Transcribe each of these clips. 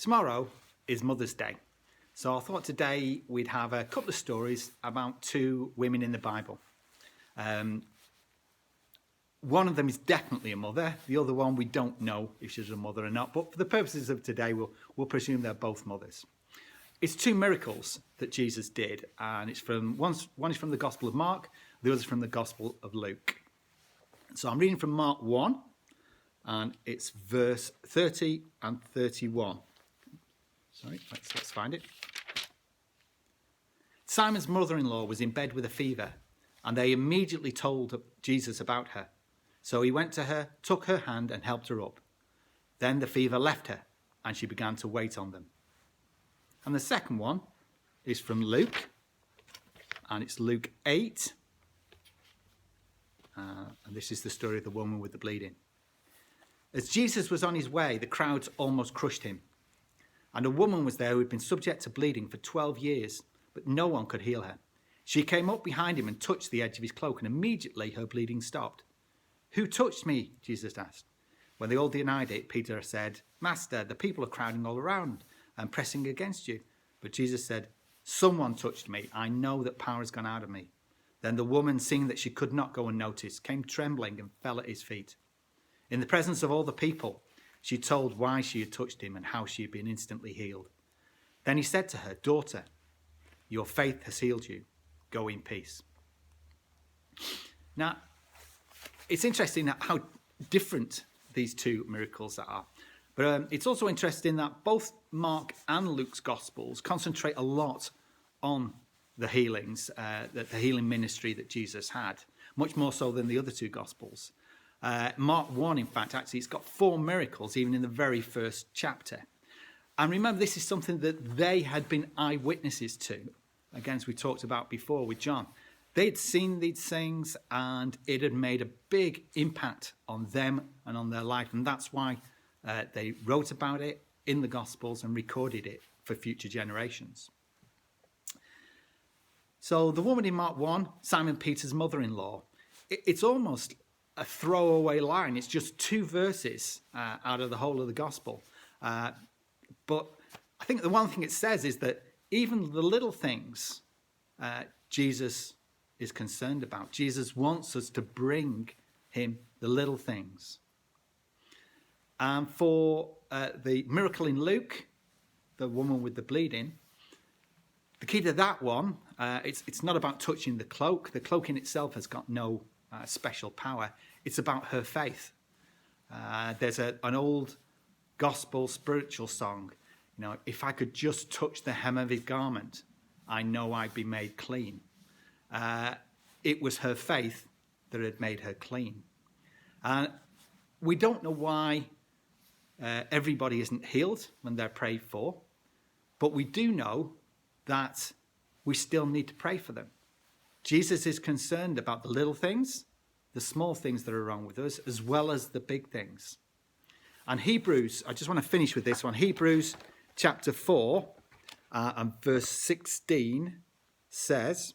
Tomorrow is Mother's Day, so I thought today we'd have a couple of stories about two women in the Bible. One of them is definitely a mother. The other one, we don't know if she's a mother or not, but for the purposes of today, we'll presume they're both mothers. It's two miracles that Jesus did, and it's one is from the Gospel of Mark, the other is from the Gospel of Luke. So I'm reading from Mark 1, and it's verse 30 and 31. Sorry, let's find it. Simon's mother-in-law was in bed with a fever, and they immediately told Jesus about her. So he went to her, took her hand, and helped her up. Then the fever left her, and she began to wait on them. And the second one is from Luke, and it's Luke 8. And this is the story of the woman with the bleeding. As Jesus was on his way, the crowds almost crushed him. And a woman was there who had been subject to bleeding for 12 years, but no one could heal her. She came up behind him and touched the edge of his cloak, and immediately her bleeding stopped. "Who touched me?" Jesus asked. When they all denied it, Peter said, "Master, the people are crowding all around and pressing against you." But Jesus said, "Someone touched me. I know that power has gone out of me." Then the woman, seeing that she could not go unnoticed, came trembling and fell at his feet. In the presence of all the people, she told why she had touched him and how she had been instantly healed. Then he said to her, "Daughter, your faith has healed you. Go in peace." Now, it's interesting how different these two miracles are. But it's also interesting that both Mark and Luke's Gospels concentrate a lot on the healings, the healing ministry that Jesus had, much more so than the other two Gospels. Mark 1, in fact, actually, it's got 4 miracles, even in the very first chapter. And remember, this is something that they had been eyewitnesses to. Again, as we talked about before with John. They'd seen these things, and it had made a big impact on them and on their life. And that's why they wrote about it in the Gospels and recorded it for future generations. So the woman in Mark 1, Simon Peter's mother-in-law, it's almost a throwaway line. It's just 2 verses out of the whole of the Gospel. But I think the one thing it says is that even the little things Jesus is concerned about. Jesus wants us to bring him the little things. And for the miracle in Luke, the woman with the bleeding, the key to that one, it's not about touching the cloak. The cloak in itself has got no special power. It's about her faith. There's an old gospel spiritual song, if I could just touch the hem of his garment, I know I'd be made clean. It was her faith that had made her clean. We don't know why everybody isn't healed when they're prayed for, but we do know that we still need to pray for them. Jesus is concerned about the little things, the small things that are wrong with us, as well as the big things. And Hebrews, I just want to finish with this one. Hebrews chapter 4 and verse 16 says,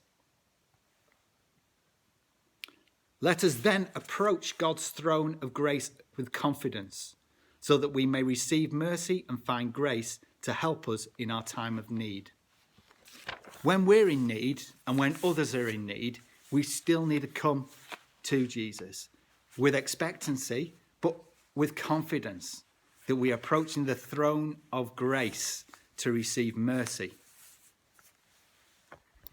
"Let us then approach God's throne of grace with confidence, so that we may receive mercy and find grace to help us in our time of need." When we're in need and when others are in need, we still need to come to Jesus with expectancy, but with confidence that we are approaching the throne of grace to receive mercy